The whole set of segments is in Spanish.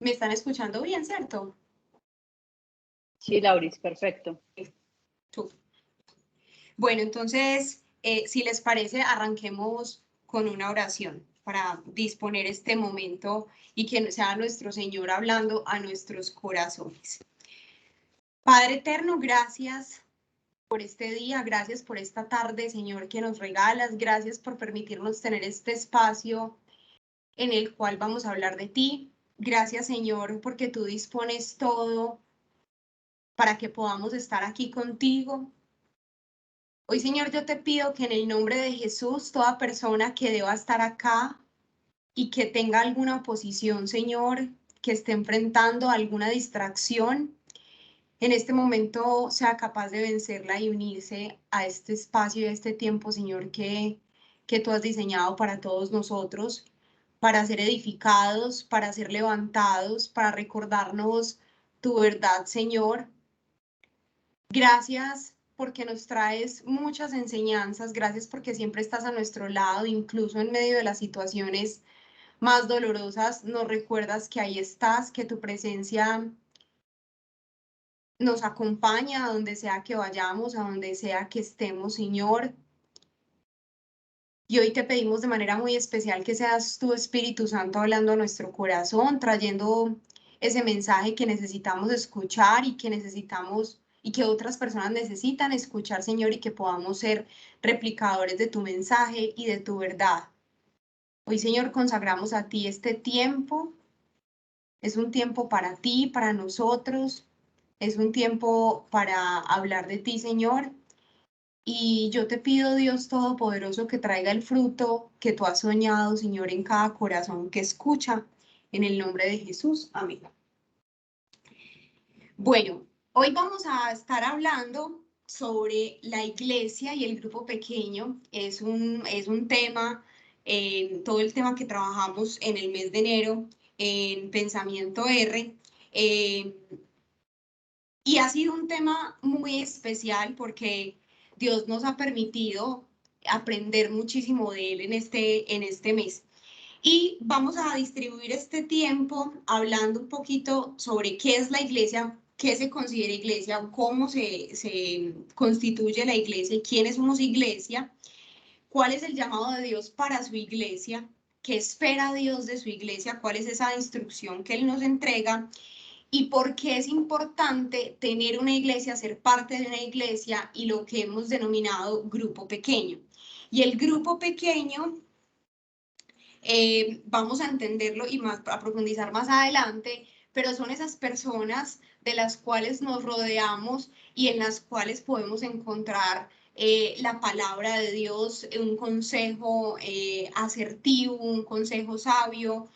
¿Me están escuchando bien, cierto? Sí, Lauris, perfecto. Bueno, entonces, si les parece, arranquemos con una oración para disponer este momento y que sea nuestro Señor hablando a nuestros corazones. Padre eterno, gracias por este día, gracias por esta tarde, Señor, que nos regalas, gracias por permitirnos tener este espacio en el cual vamos a hablar de ti. Gracias, Señor, porque tú dispones todo para que podamos estar aquí contigo. Hoy, Señor, yo te pido que en el nombre de Jesús, toda persona que deba estar acá y que tenga alguna oposición, Señor, que esté enfrentando alguna distracción, en este momento sea capaz de vencerla y unirse a este espacio y a este tiempo, Señor, que tú has diseñado para todos nosotros, para ser edificados, para ser levantados, para recordarnos tu verdad, Señor. Gracias porque nos traes muchas enseñanzas, gracias porque siempre estás a nuestro lado, incluso en medio de las situaciones más dolorosas, nos recuerdas que ahí estás, que tu presencia nos acompaña a donde sea que vayamos, a donde sea que estemos, Señor. Y hoy te pedimos de manera muy especial que seas tu Espíritu Santo hablando a nuestro corazón, trayendo ese mensaje que necesitamos escuchar y que necesitamos y que otras personas necesitan escuchar, Señor, y que podamos ser replicadores de tu mensaje y de tu verdad. Hoy, Señor, consagramos a ti este tiempo. Es un tiempo para ti, para nosotros. Es un tiempo para hablar de ti, Señor. Y yo te pido, Dios Todopoderoso, que traiga el fruto que tú has soñado, Señor, en cada corazón que escucha. En el nombre de Jesús. Amén. Bueno, hoy vamos a estar hablando sobre la iglesia y el grupo pequeño. Es un tema, todo el tema que trabajamos en el mes de enero en Pensamiento R. eh, y ha sido un tema muy especial porque Dios nos ha permitido aprender muchísimo de él en este mes. Y vamos a distribuir este tiempo hablando un poquito sobre qué es la iglesia, qué se considera iglesia, cómo se constituye la iglesia y quiénes somos iglesia, cuál es el llamado de Dios para su iglesia, qué espera Dios de su iglesia, cuál es esa instrucción que Él nos entrega y por qué es importante tener una iglesia, ser parte de una iglesia y lo que hemos denominado grupo pequeño. Y el grupo pequeño vamos a entenderlo y más, a profundizar más adelante, pero son esas personas de las cuales nos rodeamos y en las cuales podemos encontrar la palabra de Dios, un consejo asertivo, un consejo sabio,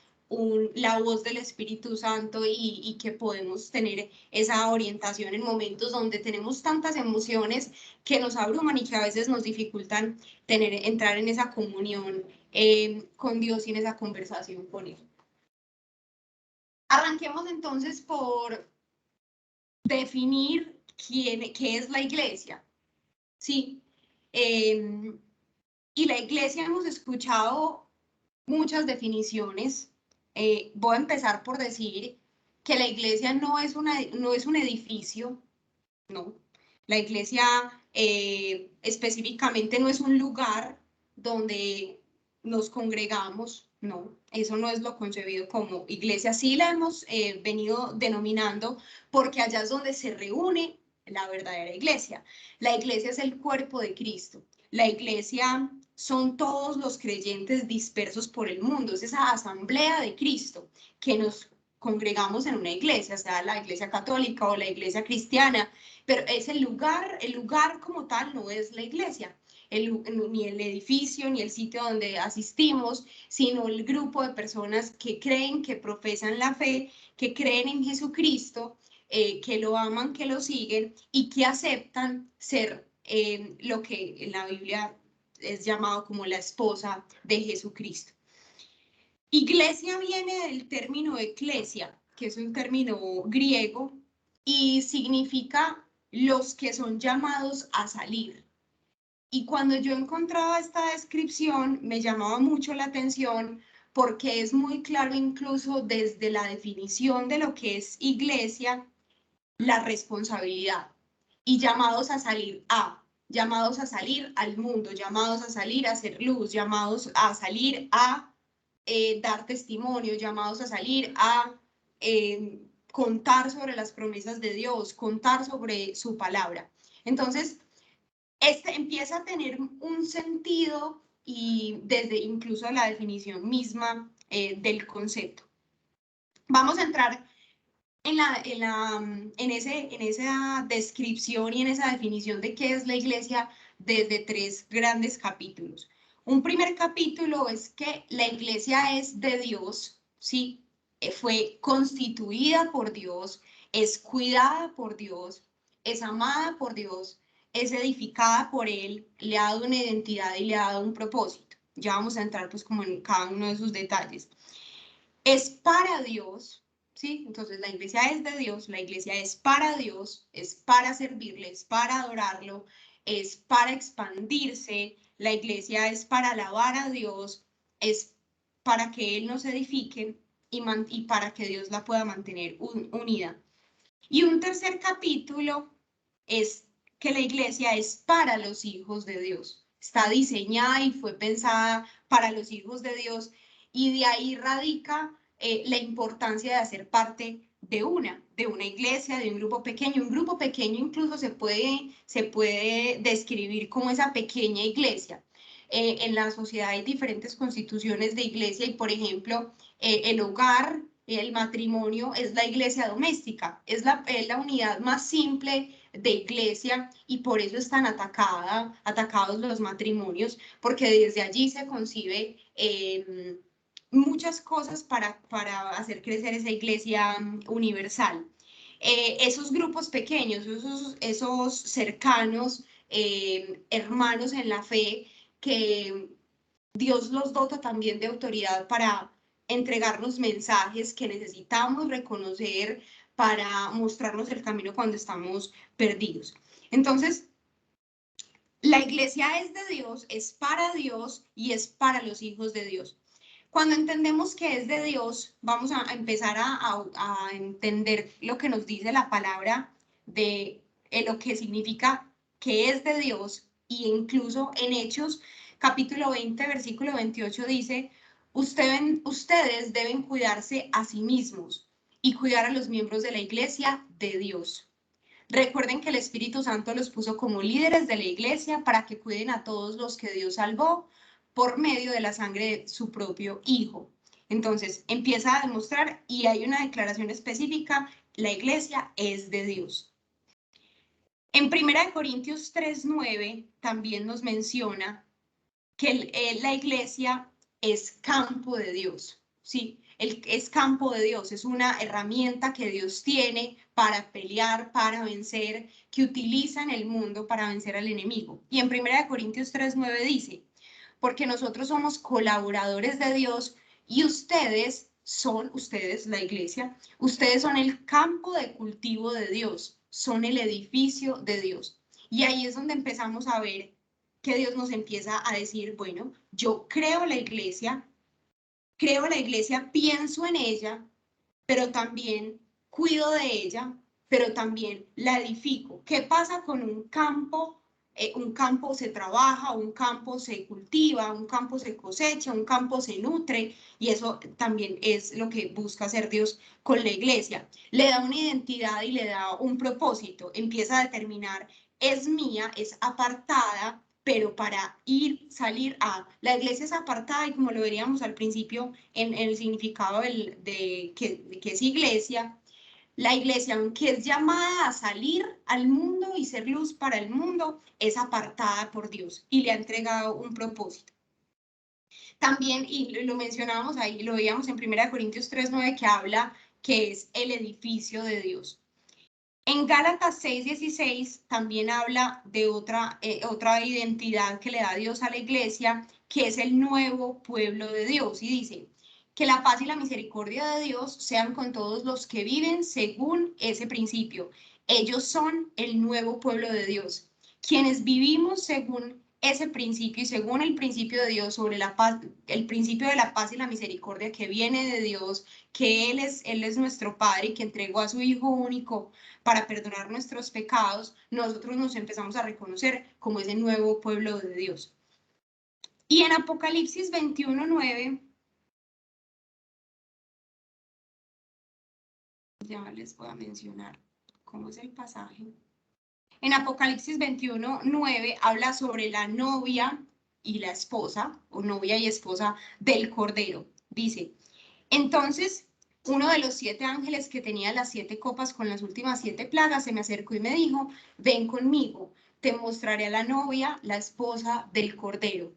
la voz del Espíritu Santo y que podemos tener esa orientación en momentos donde tenemos tantas emociones que nos abruman y que a veces nos dificultan entrar en esa comunión con Dios y en esa conversación con Él. Arranquemos entonces por definir qué es la iglesia. Sí. Y la iglesia hemos escuchado muchas definiciones. Voy a empezar por decir que la iglesia no es un edificio, no. La iglesia específicamente no es un lugar donde nos congregamos, no, eso no es lo concebido como iglesia. Sí la hemos venido denominando porque allá es donde se reúne la verdadera iglesia. La iglesia es el cuerpo de Cristo. La iglesia son todos los creyentes dispersos por el mundo, es esa asamblea de Cristo que nos congregamos en una iglesia, sea la iglesia católica o la iglesia cristiana, pero es el lugar como tal no es la iglesia, ni el edificio, ni el sitio donde asistimos, sino el grupo de personas que creen, que profesan la fe, que creen en Jesucristo, que lo aman, que lo siguen y que aceptan ser lo que en la Biblia es llamado como la esposa de Jesucristo. Iglesia viene del término eclesia, que es un término griego y significa los que son llamados a salir. Y cuando yo encontraba esta descripción, me llamaba mucho la atención porque es muy claro incluso desde la definición de lo que es iglesia, la responsabilidad y llamados a salir al mundo, llamados a salir a hacer luz, llamados a salir a dar testimonio, llamados a salir a contar sobre las promesas de Dios, contar sobre su palabra. Entonces, empieza a tener un sentido y desde incluso la definición misma del concepto. Vamos a entrar en esa descripción y en esa definición de qué es la iglesia desde 3 grandes capítulos. Un primer capítulo es que la iglesia es de Dios, ¿sí? Fue constituida por Dios, es cuidada por Dios, es amada por Dios, es edificada por Él, le ha dado una identidad y le ha dado un propósito. Ya vamos a entrar pues como en cada uno de sus detalles. Es para Dios, ¿sí? Entonces la iglesia es de Dios, la iglesia es para Dios, es para servirle, es para adorarlo, es para expandirse, la iglesia es para alabar a Dios, es para que Él nos edifique y para que Dios la pueda mantener unida. Y un tercer capítulo es que la iglesia es para los hijos de Dios. Está diseñada y fue pensada para los hijos de Dios y de ahí radica la importancia de hacer parte de una iglesia, de un grupo pequeño. Un grupo pequeño incluso se puede describir como esa pequeña iglesia. En la sociedad hay diferentes constituciones de iglesia y, por ejemplo, el hogar, el matrimonio es la iglesia doméstica, es la unidad más simple de iglesia y por eso están atacados los matrimonios, porque desde allí se concibe muchas cosas para hacer crecer esa iglesia universal. Esos grupos pequeños, esos cercanos, hermanos en la fe, que Dios los dota también de autoridad para entregarnos mensajes que necesitamos reconocer para mostrarnos el camino cuando estamos perdidos. Entonces, la iglesia es de Dios, es para Dios y es para los hijos de Dios. Cuando entendemos que es de Dios, vamos a empezar a entender lo que nos dice la palabra de lo que significa que es de Dios, y incluso en Hechos capítulo 20, versículo 28 dice, ustedes deben cuidarse a sí mismos y cuidar a los miembros de la iglesia de Dios. Recuerden que el Espíritu Santo los puso como líderes de la iglesia para que cuiden a todos los que Dios salvó por medio de la sangre de su propio Hijo. Entonces, empieza a demostrar y hay una declaración específica, la iglesia es de Dios. En 1 Corintios 3:9 también nos menciona que la iglesia es campo de Dios, ¿sí? Es campo de Dios, es una herramienta que Dios tiene para pelear, para vencer, que utiliza en el mundo para vencer al enemigo. Y en 1 Corintios 3:9 dice, porque nosotros somos colaboradores de Dios y ustedes, la iglesia, ustedes son el campo de cultivo de Dios, son el edificio de Dios. Y ahí es donde empezamos a ver que Dios nos empieza a decir, bueno, yo creo la iglesia, pienso en ella, pero también cuido de ella, pero también la edifico. ¿Qué pasa con un campo? Un campo se trabaja, un campo se cultiva, un campo se cosecha, un campo se nutre, y eso también es lo que busca hacer Dios con la iglesia. Le da una identidad y le da un propósito, empieza a determinar, es mía, es apartada, pero para salir a... La iglesia es apartada y como lo veríamos al principio en el significado de que es iglesia, la iglesia, aunque es llamada a salir al mundo y ser luz para el mundo, es apartada por Dios y le ha entregado un propósito. También, y lo mencionábamos ahí, lo veíamos en 1 Corintios 3:9, que habla que es el edificio de Dios. En Gálatas 6:16 también habla de otra identidad que le da Dios a la iglesia, que es el nuevo pueblo de Dios. Y dice, que la paz y la misericordia de Dios sean con todos los que viven según ese principio. Ellos son el nuevo pueblo de Dios, quienes vivimos según ese principio y según el principio de Dios sobre la paz, el principio de la paz y la misericordia que viene de Dios, que Él es nuestro Padre y que entregó a su Hijo único para perdonar nuestros pecados, nosotros nos empezamos a reconocer como ese nuevo pueblo de Dios. Y en Apocalipsis 21:9, ya les voy a mencionar cómo es el pasaje. En Apocalipsis 21:9 habla sobre la novia y la esposa, o novia y esposa del Cordero. Dice, entonces uno de los 7 ángeles que tenía las 7 copas con las últimas 7 plagas se me acercó y me dijo, ven conmigo, te mostraré a la novia, la esposa del Cordero.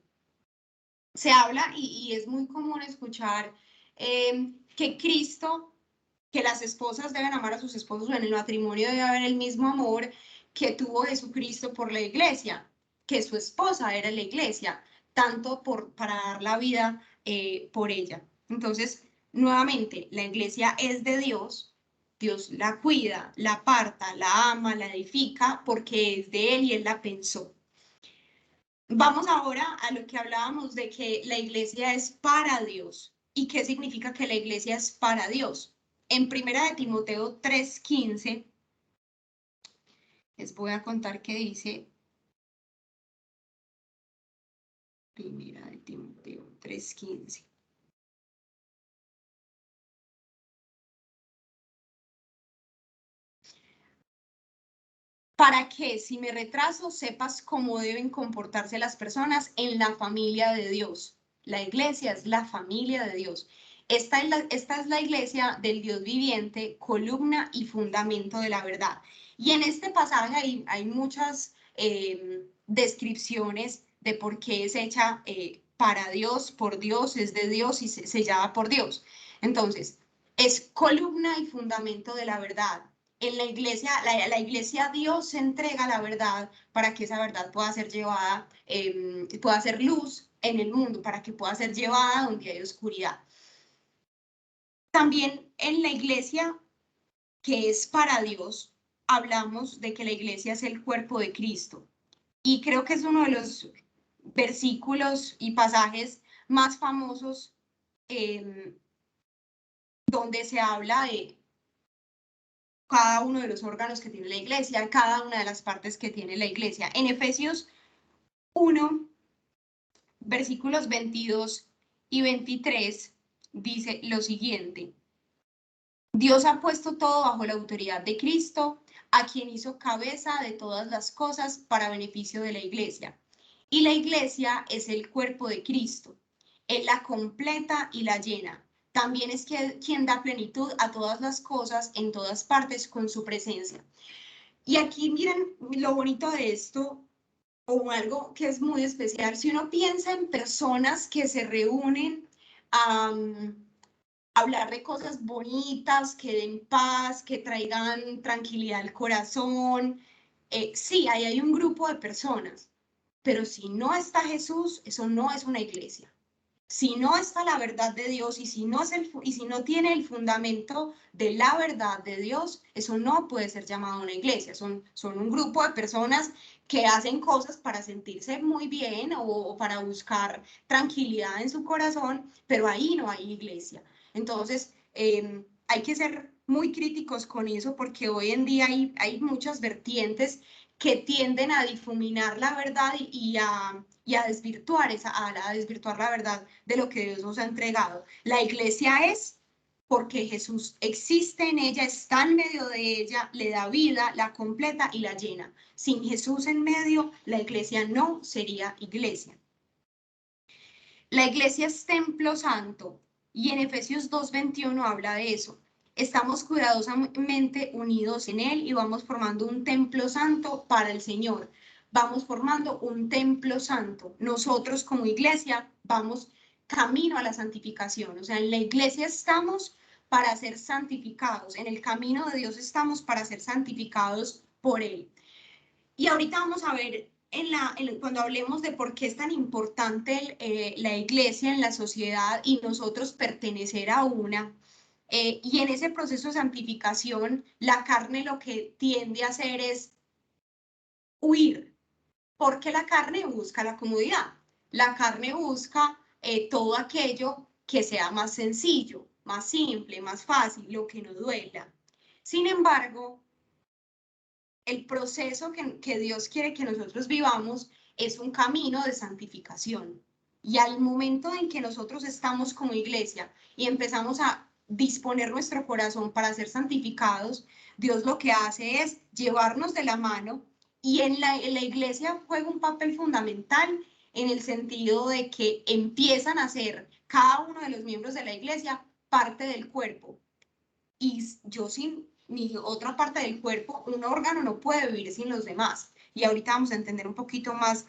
Se habla y es muy común escuchar que Cristo, que las esposas deben amar a sus esposos, o en el matrimonio debe haber el mismo amor que tuvo Jesucristo por la iglesia, que su esposa era la iglesia, tanto para dar la vida por ella. Entonces, nuevamente, la iglesia es de Dios, Dios la cuida, la aparta, la ama, la edifica, porque es de Él y Él la pensó. Vamos ahora a lo que hablábamos de que la iglesia es para Dios. ¿Y qué significa que la iglesia es para Dios? En 1 de Timoteo 3:15, les voy a contar qué dice 1 de Timoteo 3:15. Para que, si me retraso, sepas cómo deben comportarse las personas en la familia de Dios. La iglesia es la familia de Dios. Esta es la iglesia del Dios viviente, columna y fundamento de la verdad. Y en este pasaje hay muchas descripciones de por qué es hecha para Dios, por Dios, es de Dios y sellada por Dios. Entonces, es columna y fundamento de la verdad. En la iglesia Dios entrega la verdad para que esa verdad pueda ser llevada, pueda ser luz en el mundo, para que pueda ser llevada donde hay oscuridad. También en la iglesia que es para Dios, hablamos de que la iglesia es el cuerpo de Cristo. Y creo que es uno de los versículos y pasajes más famosos donde se habla de cada uno de los órganos que tiene la iglesia, cada una de las partes que tiene la iglesia. En Efesios 1, versículos 22 y 23, dice lo siguiente. Dios ha puesto todo bajo la autoridad de Cristo, a quien hizo cabeza de todas las cosas para beneficio de la iglesia. Y la iglesia es el cuerpo de Cristo. Él la completa y la llena. También es quien da plenitud a todas las cosas en todas partes con su presencia. Y aquí miren lo bonito de esto, o algo que es muy especial. Si uno piensa en personas que se reúnen a hablar de cosas bonitas, que den paz, que traigan tranquilidad al corazón, sí, ahí hay un grupo de personas, pero si no está Jesús, eso no es una iglesia. Si no está la verdad de Dios y si no tiene el fundamento de la verdad de Dios, eso no puede ser llamado una iglesia. Son un grupo de personas que hacen cosas para sentirse muy bien o para buscar tranquilidad en su corazón, pero ahí no hay iglesia. Entonces, hay que ser muy críticos con eso porque hoy en día hay muchas vertientes que tienden a difuminar la verdad y a desvirtuar la verdad de lo que Dios nos ha entregado. La iglesia es porque Jesús existe en ella, está en medio de ella, le da vida, la completa y la llena. Sin Jesús en medio, la iglesia no sería iglesia. La iglesia es templo santo y en Efesios 2:21 habla de eso. Estamos cuidadosamente unidos en él y vamos formando un templo santo para el Señor. Vamos formando un templo santo. Nosotros como iglesia vamos camino a la santificación. O sea, en la iglesia estamos para ser santificados. En el camino de Dios estamos para ser santificados por él. Y ahorita vamos a ver cuando hablemos de por qué es tan importante la iglesia en la sociedad y nosotros pertenecer a una. Y en ese proceso de santificación, la carne lo que tiende a hacer es huir, porque la carne busca la comodidad. La carne busca todo aquello que sea más sencillo, más simple, más fácil, lo que no duela. Sin embargo, el proceso que Dios quiere que nosotros vivamos es un camino de santificación. Y al momento en que nosotros estamos como iglesia y empezamos a disponer nuestro corazón para ser santificados, Dios lo que hace es llevarnos de la mano, y en la iglesia juega un papel fundamental en el sentido de que empiezan a ser cada uno de los miembros de la iglesia parte del cuerpo. Y yo sin mi otra parte del cuerpo, un órgano no puede vivir sin los demás. Y ahorita vamos a entender un poquito más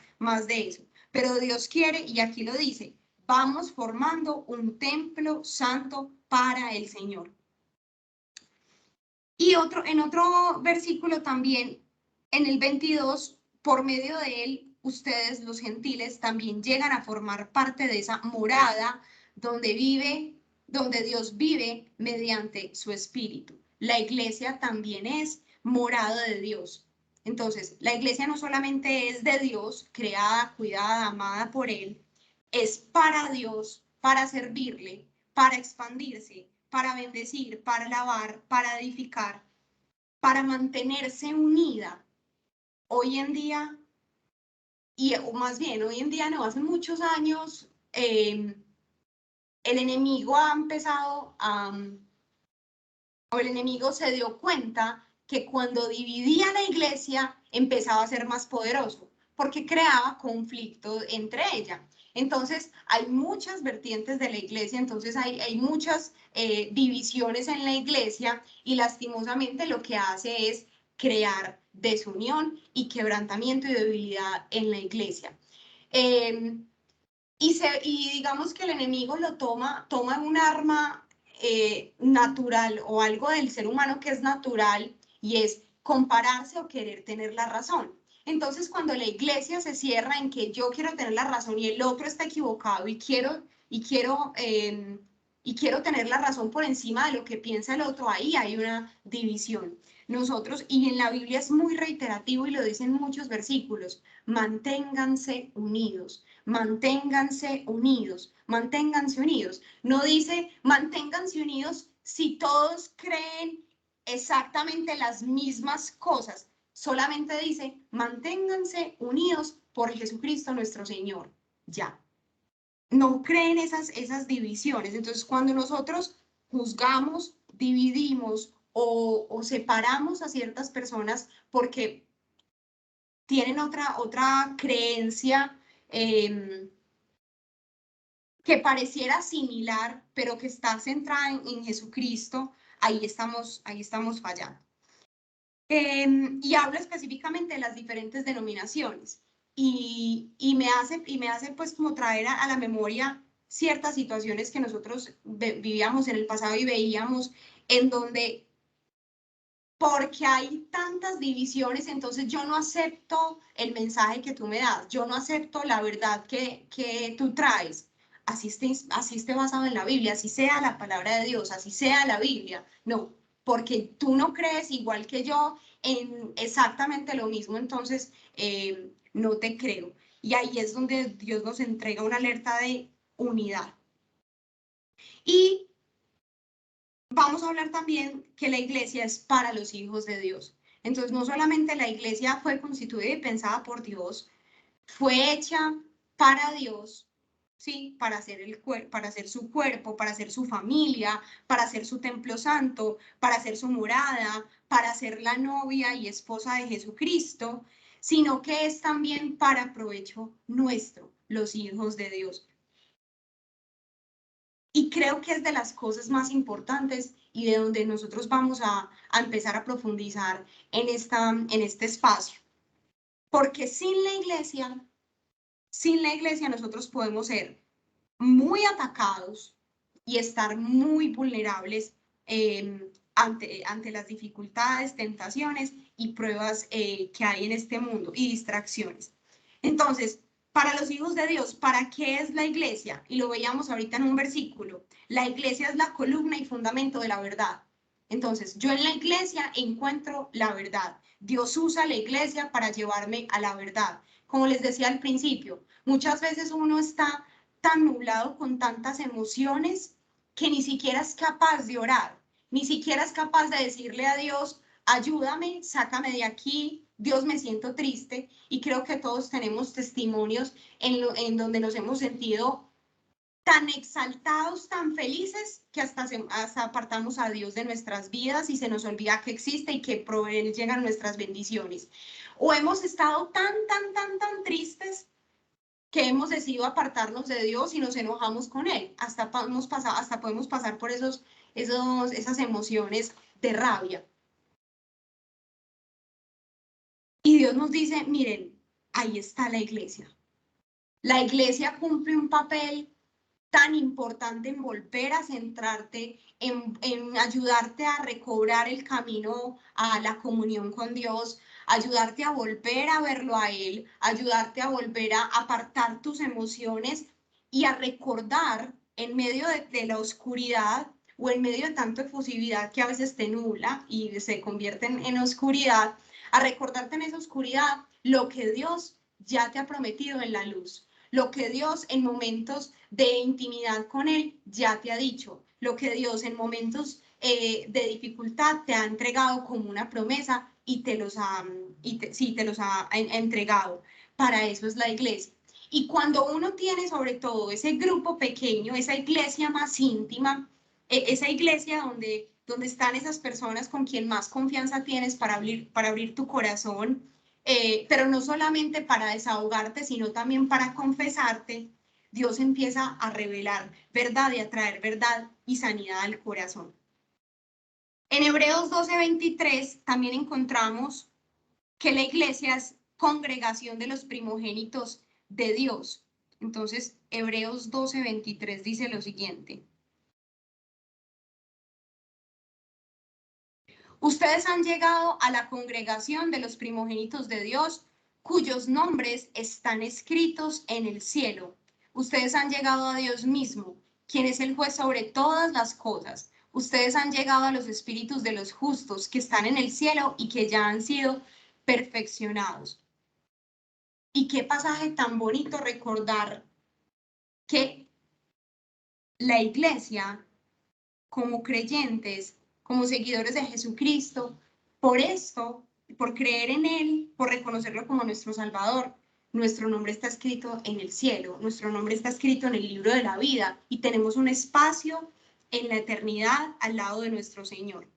de eso. Pero Dios quiere, y aquí lo dice, vamos formando un templo santo para el Señor. Y en otro versículo también, en el 22, por medio de él, ustedes, los gentiles, también llegan a formar parte de esa morada donde Dios vive mediante su espíritu. La iglesia también es morada de Dios. Entonces, la iglesia no solamente es de Dios, creada, cuidada, amada por él, es para Dios, para servirle, para expandirse, para bendecir, para alabar, para edificar, para mantenerse unida. Hoy en día, o más bien, hoy en día no, hace muchos años, el enemigo ha empezado o el enemigo se dio cuenta que cuando dividía la iglesia empezaba a ser más poderoso, porque creaba conflicto entre ella. Entonces, hay muchas vertientes de la iglesia, entonces hay muchas divisiones en la iglesia, y lastimosamente lo que hace es crear desunión y quebrantamiento y debilidad en la iglesia. Y digamos que el enemigo lo toma un arma natural, o algo del ser humano que es natural, y es compararse o querer tener la razón. Entonces, cuando la iglesia se cierra en que yo quiero tener la razón y el otro está equivocado, y quiero tener la razón por encima de lo que piensa el otro, ahí hay una división. Nosotros, y en la Biblia es muy reiterativo y lo dicen muchos versículos, manténganse unidos, manténganse unidos, manténganse unidos. No dice manténganse unidos si todos creen exactamente las mismas cosas, solamente dice manténganse unidos por Jesucristo nuestro Señor. Ya. No creen esas divisiones. Entonces, cuando nosotros juzgamos, dividimos o separamos a ciertas personas porque tienen otra creencia que pareciera similar, pero que está centrada en Jesucristo, ahí estamos fallando. Y habla específicamente de las diferentes denominaciones. Y me hace pues como traer a la memoria ciertas situaciones que nosotros vivíamos en el pasado y veíamos, en donde, porque hay tantas divisiones, entonces yo no acepto el mensaje que tú me das, yo no acepto la verdad que tú traes, así esté basado en la Biblia, así sea la palabra de Dios, así sea la Biblia, no, porque tú no crees igual que yo en exactamente lo mismo, entonces no te creo. Y ahí es donde Dios nos entrega una alerta de unidad. Y vamos a hablar también que la iglesia es para los hijos de Dios. Entonces, no solamente la iglesia fue constituida y pensada por Dios, fue hecha para Dios, ¿sí? Para hacer su cuerpo, para hacer su familia, para hacer su templo santo, para hacer su morada, para ser la novia y esposa de Jesucristo, sino que es también para provecho nuestro, los hijos de Dios. Y creo que es de las cosas más importantes y de donde nosotros vamos a empezar a profundizar en este espacio. Porque sin la iglesia nosotros podemos ser muy atacados y estar muy vulnerables ante las dificultades, tentaciones y pruebas que hay en este mundo, y distracciones. Entonces, para los hijos de Dios, ¿para qué es la iglesia? Y lo veíamos ahorita en un versículo. La iglesia es la columna y fundamento de la verdad. Entonces, yo en la iglesia encuentro la verdad. Dios usa la iglesia para llevarme a la verdad. como les decía al principio, muchas veces uno está tan nublado con tantas emociones que ni siquiera es capaz de orar, ni siquiera es capaz de decirle a Dios, ayúdame, sácame de aquí, Dios, me siento triste. Y creo que todos tenemos testimonios en donde nos hemos sentido tan exaltados, tan felices, que hasta apartamos a Dios de nuestras vidas y se nos olvida que existe y que por Él llegan nuestras bendiciones. O hemos estado tan tristes que hemos decidido apartarnos de Dios y nos enojamos con Él. Hasta podemos pasar por esas emociones de rabia. Y Dios nos dice, miren, ahí está la iglesia. La iglesia cumple un papel tan importante en volver a centrarte, en ayudarte a recobrar el camino a la comunión con Dios, ayudarte a volver a verlo a Él, ayudarte a volver a apartar tus emociones y a recordar en medio de la oscuridad o en medio de tanta efusividad que a veces te nubla y se convierte en oscuridad, a recordarte en esa oscuridad lo que Dios ya te ha prometido en la luz, lo que Dios en momentos de intimidad con Él ya te ha dicho, lo que Dios en momentos de dificultad te ha entregado como una promesa y te los ha entregado. Para eso es la iglesia. Y cuando uno tiene sobre todo ese grupo pequeño, esa iglesia más íntima, esa iglesia donde están esas personas con quien más confianza tienes para abrir tu corazón, pero no solamente para desahogarte, sino también para confesarte, Dios empieza a revelar verdad y a traer verdad y sanidad al corazón. En Hebreos 12:23 también encontramos que la iglesia es congregación de los primogénitos de Dios. Entonces, Hebreos 12:23 dice lo siguiente. Ustedes han llegado a la congregación de los primogénitos de Dios, cuyos nombres están escritos en el cielo. Ustedes han llegado a Dios mismo, quien es el juez sobre todas las cosas. Ustedes han llegado a los espíritus de los justos que están en el cielo y que ya han sido perfeccionados. Y qué pasaje tan bonito recordar que la iglesia, como creyentes, como seguidores de Jesucristo, por esto, por creer en Él, por reconocerlo como nuestro Salvador, nuestro nombre está escrito en el cielo, nuestro nombre está escrito en el libro de la vida y tenemos un espacio en la eternidad al lado de nuestro Señor.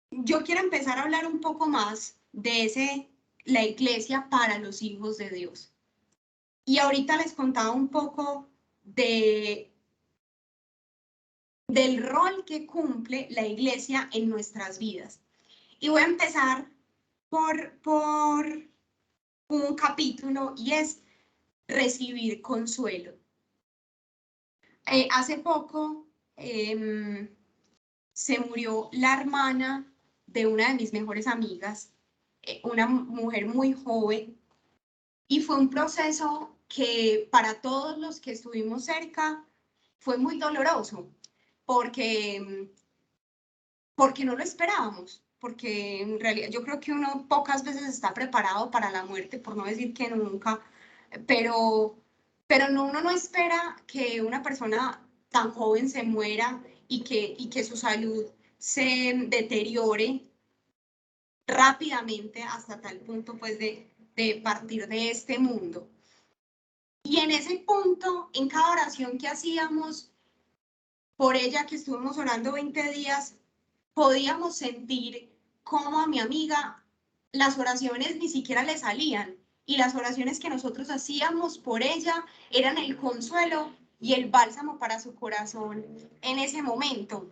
Yo quiero empezar a hablar un poco más de la iglesia para los hijos de Dios. Y ahorita les contaba un poco del rol que cumple la iglesia en nuestras vidas. Y voy a empezar por un capítulo y es recibir consuelo. Hace poco se murió la hermana de una de mis mejores amigas, una mujer muy joven, y fue un proceso que para todos los que estuvimos cerca fue muy doloroso, porque no lo esperábamos, porque en realidad yo creo que uno pocas veces está preparado para la muerte, por no decir que nunca, pero uno no espera que una persona tan joven se muera y que su salud se deteriore rápidamente hasta tal punto pues de partir de este mundo. Y en ese punto, en cada oración que hacíamos por ella, que estuvimos orando 20 días, podíamos sentir cómo a mi amiga las oraciones ni siquiera le salían y las oraciones que nosotros hacíamos por ella eran el consuelo y el bálsamo para su corazón en ese momento.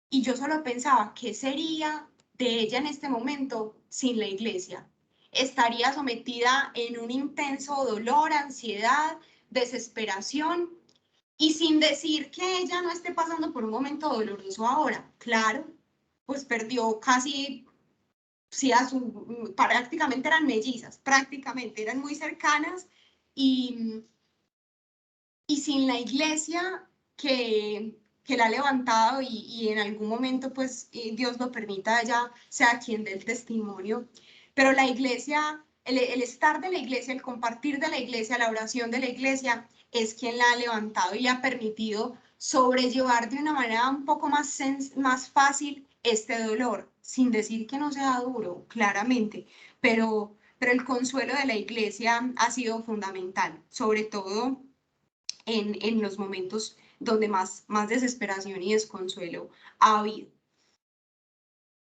Y yo solo pensaba, ¿qué sería de ella en este momento sin la iglesia? Estaría sometida en un intenso dolor, ansiedad, desesperación, y sin decir que ella no esté pasando por un momento doloroso ahora. Claro, pues perdió casi, sí, prácticamente eran mellizas, prácticamente eran muy cercanas y sin la iglesia que la ha levantado y en algún momento pues Dios lo permita, ella sea quien dé el testimonio. Pero la iglesia, el estar de la iglesia, el compartir de la iglesia, la oración de la iglesia, es quien la ha levantado y le ha permitido sobrellevar de una manera un poco más fácil este dolor, sin decir que no sea duro, claramente, pero el consuelo de la iglesia ha sido fundamental, sobre todo en los momentos donde más desesperación y desconsuelo ha habido.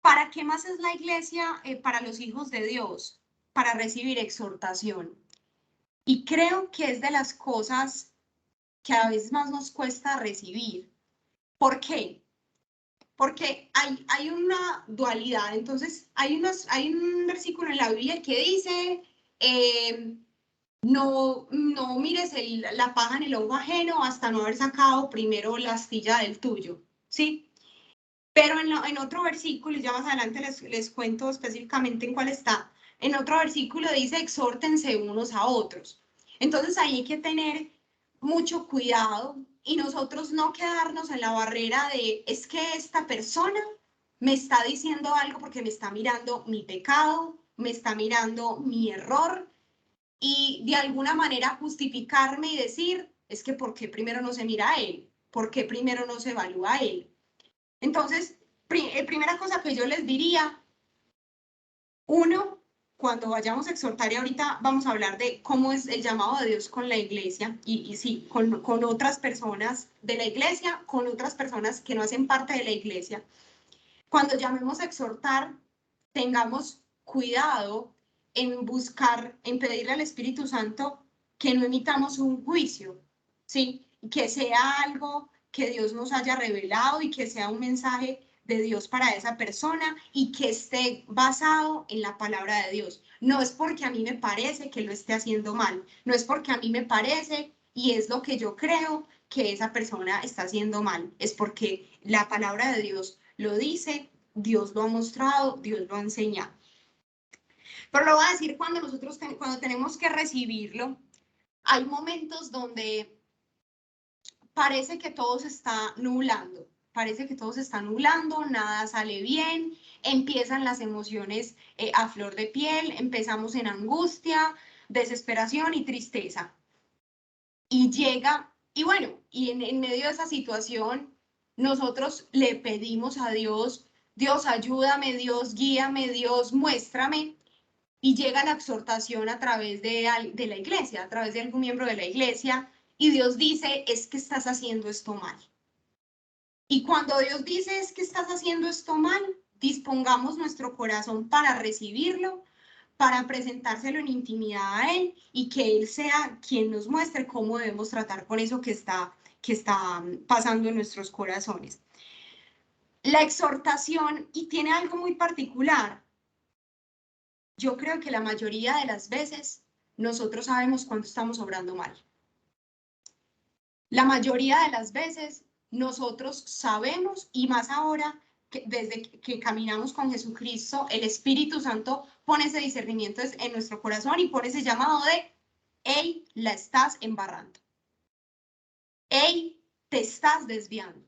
¿Para qué más es la iglesia para los hijos de Dios? Para recibir exhortación. Y creo que es de las cosas que a veces más nos cuesta recibir. ¿Por qué? Porque hay una dualidad. Entonces, hay un versículo en la Biblia que dice, no mires la paja en el ojo ajeno hasta no haber sacado primero la astilla del tuyo, ¿sí? Pero en otro versículo, y ya más adelante les cuento específicamente en cuál está, en otro versículo dice, exhórtense unos a otros. Entonces ahí hay que tener mucho cuidado y nosotros no quedarnos en la barrera de, es que esta persona me está diciendo algo porque me está mirando mi pecado, me está mirando mi error y de alguna manera justificarme y decir, es que ¿por qué primero no se mira a él? ¿Por qué primero no se evalúa a él? Entonces, primera cosa que yo les diría, uno, cuando vayamos a exhortar, y ahorita vamos a hablar de cómo es el llamado de Dios con la iglesia, y sí, con otras personas de la iglesia, con otras personas que no hacen parte de la iglesia. Cuando llamemos a exhortar, tengamos cuidado en buscar, en pedirle al Espíritu Santo que no emitamos un juicio, ¿sí? Que sea algo que Dios nos haya revelado y que sea un mensaje de Dios para esa persona y que esté basado en la palabra de Dios. No es porque a mí me parece que lo esté haciendo mal, no es porque a mí me parece y es lo que yo creo que esa persona está haciendo mal, es porque la palabra de Dios lo dice, Dios lo ha mostrado, Dios lo ha enseñado. Pero lo voy a decir cuando nosotros cuando tenemos que recibirlo, hay momentos donde parece que todo se está nublando, parece que todo se está nublando, nada sale bien, empiezan las emociones a flor de piel, empezamos en angustia, desesperación y tristeza. Y llega, y bueno, y en medio de esa situación, nosotros le pedimos a Dios, Dios ayúdame, Dios guíame, Dios muéstrame, y llega la exhortación a través de la iglesia, a través de algún miembro de la iglesia, y Dios dice, es que estás haciendo esto mal. Y cuando Dios dice, es que estás haciendo esto mal, dispongamos nuestro corazón para recibirlo, para presentárselo en intimidad a Él y que Él sea quien nos muestre cómo debemos tratar con eso que está pasando en nuestros corazones. La exhortación, y tiene algo muy particular, yo creo que la mayoría de las veces nosotros sabemos cuando estamos obrando mal. La mayoría de las veces nosotros sabemos, y más ahora, que desde que caminamos con Jesucristo, el Espíritu Santo pone ese discernimiento en nuestro corazón y pone ese llamado de, hey, la estás embarrando. Hey, te estás desviando.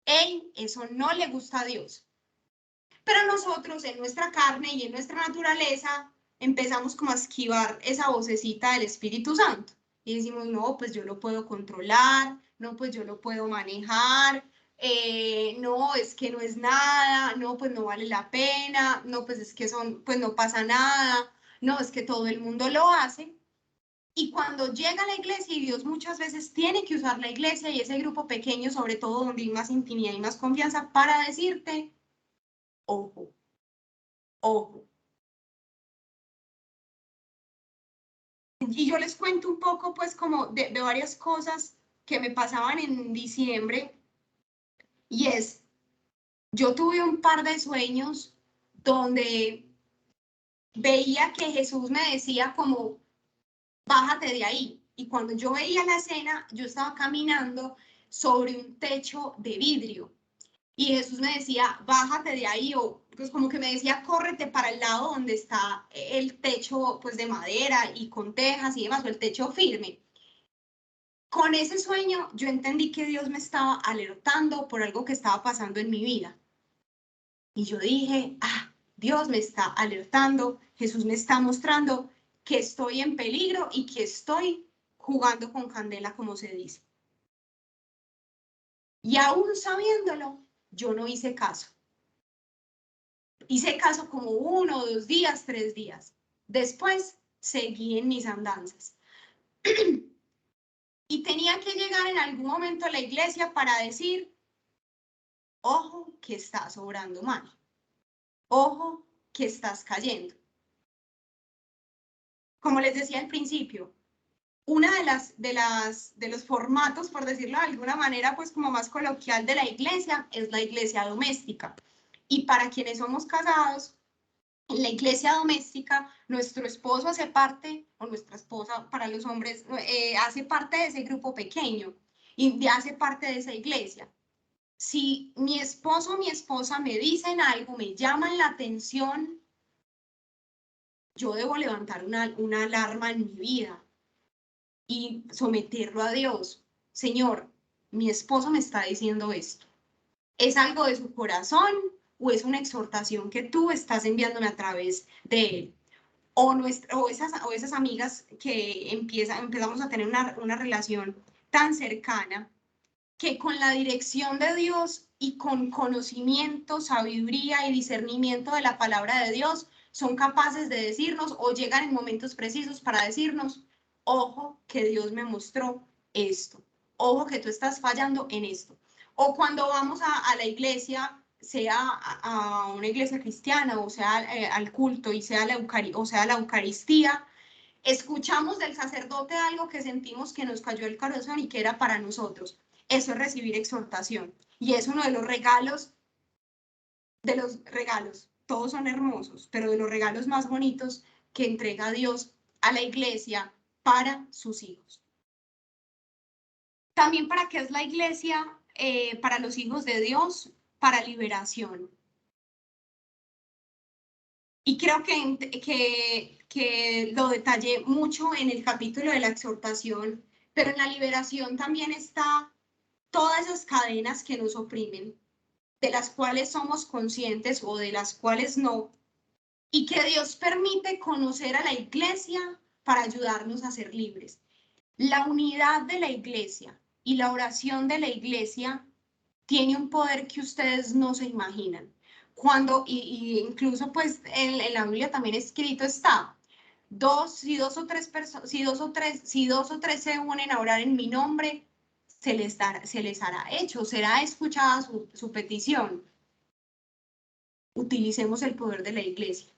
Hey, eso no le gusta a Dios. Pero nosotros en nuestra carne y en nuestra naturaleza empezamos como a esquivar esa vocecita del Espíritu Santo. Y decimos, no, pues yo lo puedo controlar, no, pues yo lo puedo manejar, no, es que no es nada, no, pues no vale la pena, no, pues es que pues no pasa nada, no, es que todo el mundo lo hace. Y cuando llega a la iglesia, y Dios muchas veces tiene que usar la iglesia y ese grupo pequeño, sobre todo donde hay más intimidad y más confianza, para decirte, ojo, ojo. Y yo les cuento un poco, pues, como de varias cosas que me pasaban en diciembre, y es, yo tuve un par de sueños donde veía que Jesús me decía como, bájate de ahí. Y cuando yo veía la escena, yo estaba caminando sobre un techo de vidrio. Y Jesús me decía, bájate de ahí, o pues como que me decía, córrete para el lado donde está el techo pues de madera y con tejas y demás, o el techo firme. Con ese sueño yo entendí que Dios me estaba alertando por algo que estaba pasando en mi vida. Y yo dije, Dios me está alertando, Jesús me está mostrando que estoy en peligro y que estoy jugando con candela, como se dice. Y aún sabiéndolo, yo no hice caso. Hice caso como 1, 2 días, 3 días. Después seguí en mis andanzas. Y tenía que llegar en algún momento a la iglesia para decir, ojo que estás obrando mal. Ojo que estás cayendo. Como les decía al principio, una de los formatos, por decirlo de alguna manera, pues como más coloquial de la iglesia, es la iglesia doméstica. Y para quienes somos casados, en la iglesia doméstica, nuestro esposo hace parte, o nuestra esposa para los hombres, hace parte de ese grupo pequeño y hace parte de esa iglesia. Si mi esposo o mi esposa me dicen algo, me llaman la atención, yo debo levantar una alarma en mi vida y someterlo a Dios. Señor, mi esposo me está diciendo esto. ¿Es algo de su corazón o es una exhortación que tú estás enviándome a través de él? O esas amigas que empezamos a tener una relación tan cercana que con la dirección de Dios y con conocimiento, sabiduría y discernimiento de la palabra de Dios son capaces de decirnos o llegan en momentos precisos para decirnos, ojo que Dios me mostró esto, ojo que tú estás fallando en esto. O cuando vamos a la iglesia, sea a una iglesia cristiana o sea al culto y sea la Eucaristía, escuchamos del sacerdote algo que sentimos que nos cayó el corazón y que era para nosotros. Eso es recibir exhortación. Y es uno de los regalos, todos son hermosos, pero de los regalos más bonitos que entrega Dios a la iglesia para sus hijos. También para qué es la iglesia, para los hijos de Dios, para liberación. Y creo que lo detallé mucho en el capítulo de la exhortación, pero en la liberación también está todas esas cadenas que nos oprimen, de las cuales somos conscientes o de las cuales no, y que Dios permite conocer a la iglesia para ayudarnos a ser libres. La unidad de la iglesia y la oración de la iglesia tiene un poder que ustedes no se imaginan. Y incluso pues en la Biblia también escrito está, si dos o tres se unen a orar en mi nombre, se les hará hecho, será escuchada su petición. Utilicemos el poder de la iglesia.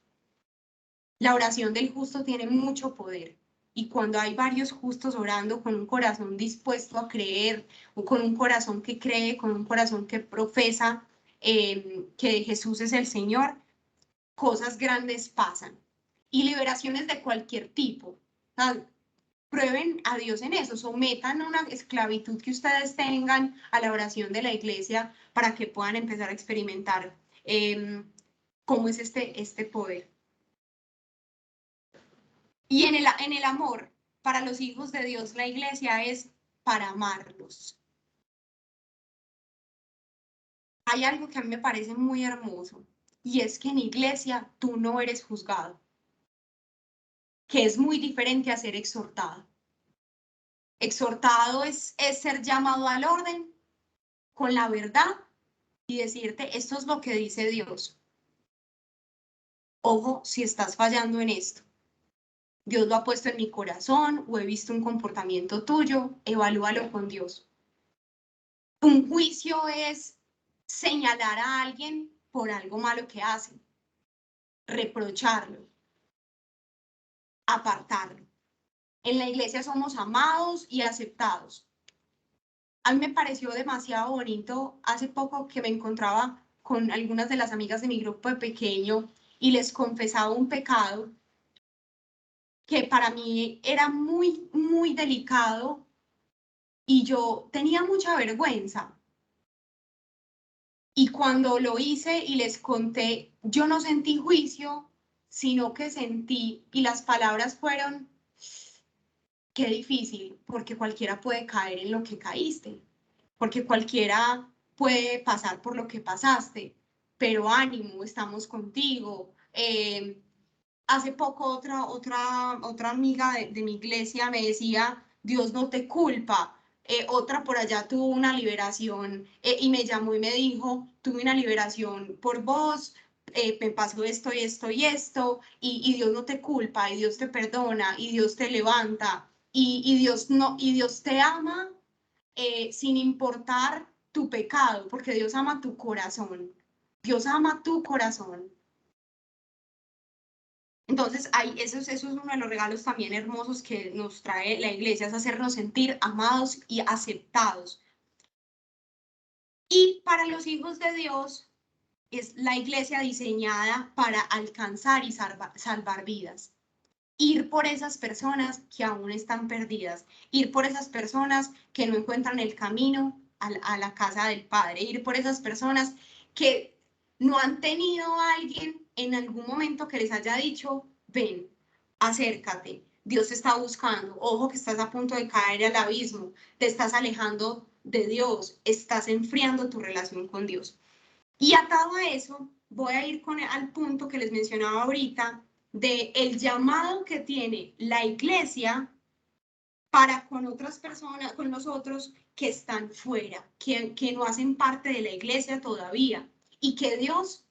La oración del justo tiene mucho poder. Y cuando hay varios justos orando con un corazón dispuesto a creer, o con un corazón que cree, con un corazón que profesa que Jesús es el Señor, cosas grandes pasan. Y liberaciones de cualquier tipo. Prueben a Dios en eso, sometan una esclavitud que ustedes tengan a la oración de la iglesia para que puedan empezar a experimentar cómo es este poder. Y en el amor, para los hijos de Dios, la iglesia es para amarlos. Hay algo que a mí me parece muy hermoso, y es que en iglesia tú no eres juzgado, que es muy diferente a ser exhortado. Exhortado es ser llamado al orden con la verdad y decirte, esto es lo que dice Dios. Ojo, si estás fallando en esto. Dios lo ha puesto en mi corazón o he visto un comportamiento tuyo, evalúalo con Dios. Un juicio es señalar a alguien por algo malo que hace, reprocharlo, apartarlo. En la iglesia somos amados y aceptados. A mí me pareció demasiado bonito hace poco que me encontraba con algunas de las amigas de mi grupo de pequeño y les confesaba un pecado que para mí era muy, muy delicado y yo tenía mucha vergüenza. Y cuando lo hice y les conté, yo no sentí juicio, sino que sentí, y las palabras fueron, qué difícil, porque cualquiera puede caer en lo que caíste, porque cualquiera puede pasar por lo que pasaste, pero ánimo, estamos contigo. Hace poco otra amiga de mi iglesia me decía, Dios no te culpa. Otra por allá tuvo una liberación y me llamó y me dijo, tuve una liberación por vos, me pasó esto y esto y esto, y Dios no te culpa, y Dios te perdona, y Dios te levanta, y Dios no, y Dios te ama sin importar tu pecado, porque Dios ama tu corazón. Dios ama tu corazón. Entonces, eso es uno de los regalos también hermosos que nos trae la iglesia, es hacernos sentir amados y aceptados. Y para los hijos de Dios, es la iglesia diseñada para alcanzar y salvar vidas. Ir por esas personas que aún están perdidas, ir por esas personas que no encuentran el camino a la casa del Padre, ir por esas personas que no han tenido a alguien en algún momento que les haya dicho, ven, acércate, Dios te está buscando, ojo que estás a punto de caer al abismo, te estás alejando de Dios, estás enfriando tu relación con Dios. Y atado a eso, voy a ir al punto que les mencionaba ahorita, de el llamado que tiene la iglesia para con otras personas, con nosotros que están fuera, que no hacen parte de la iglesia todavía y que Dios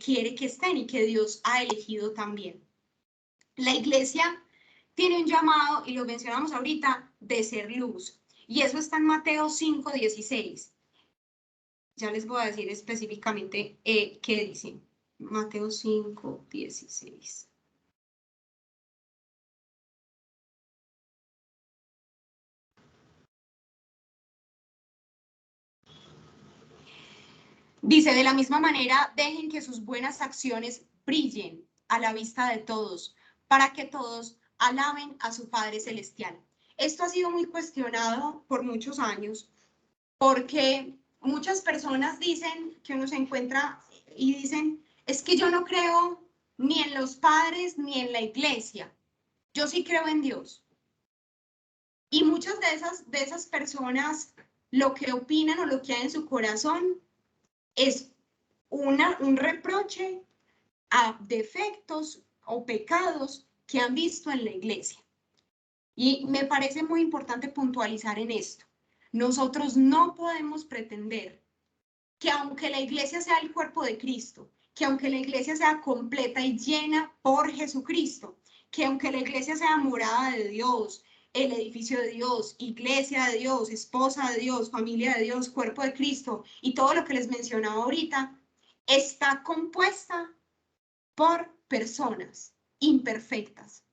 quiere que estén y que Dios ha elegido también. La iglesia tiene un llamado, y lo mencionamos ahorita, de ser luz. Y eso está en Mateo 5:16. Ya les voy a decir específicamente qué dice. Mateo 5:16. Dice, de la misma manera, dejen que sus buenas acciones brillen a la vista de todos, para que todos alaben a su Padre Celestial. Esto ha sido muy cuestionado por muchos años, porque muchas personas dicen que uno se encuentra y dicen, es que yo no creo ni en los padres ni en la iglesia, yo sí creo en Dios. Y muchas de esas personas lo que opinan o lo que hay en su corazón es un reproche a defectos o pecados que han visto en la iglesia. Y me parece muy importante puntualizar en esto. Nosotros no podemos pretender que aunque la iglesia sea el cuerpo de Cristo, que aunque la iglesia sea completa y llena por Jesucristo, que aunque la iglesia sea morada de Dios, el edificio de Dios, iglesia de Dios, esposa de Dios, familia de Dios, cuerpo de Cristo y todo lo que les mencionaba ahorita, está compuesta por personas imperfectas.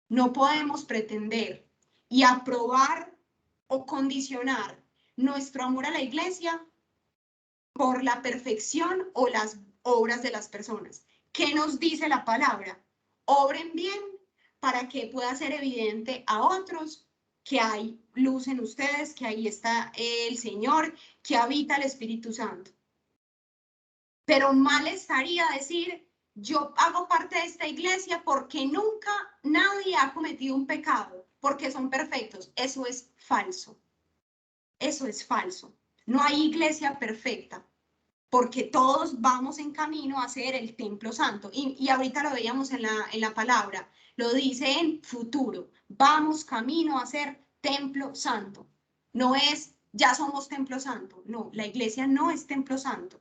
No podemos pretender y aprobar o condicionar nuestro amor a la iglesia por la perfección o las obras de las personas. ¿Qué nos dice la palabra? Obren bien para que pueda ser evidente a otros que hay luz en ustedes, que ahí está el Señor, que habita el Espíritu Santo. Pero mal estaría decir, yo hago parte de esta iglesia porque nunca nadie ha cometido un pecado, porque son perfectos. Eso es falso. Eso es falso. No hay iglesia perfecta, porque todos vamos en camino a ser el templo santo. Y ahorita lo veíamos en la palabra, lo dice en futuro, vamos camino a ser templo santo. No es, ya somos templo santo, no, la iglesia no es templo santo.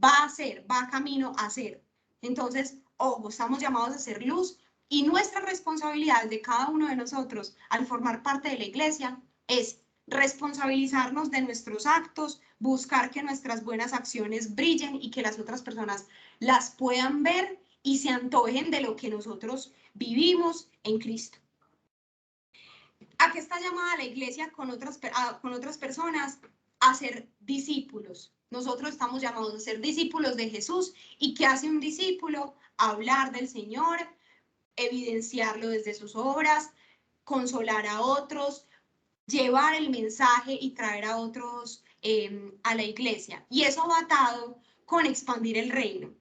Va camino a ser. Entonces, ojo, estamos llamados a ser luz y nuestra responsabilidad de cada uno de nosotros al formar parte de la iglesia es responsabilizarnos de nuestros actos, buscar que nuestras buenas acciones brillen y que las otras personas las puedan ver y se antojen de lo que nosotros vivimos en Cristo. ¿A qué está llamada la iglesia con otras personas? A ser discípulos. Nosotros estamos llamados a ser discípulos de Jesús. ¿Y qué hace un discípulo? Hablar del Señor, evidenciarlo desde sus obras, consolar a otros, llevar el mensaje y traer a otros a la iglesia. Y eso va atado con expandir el reino.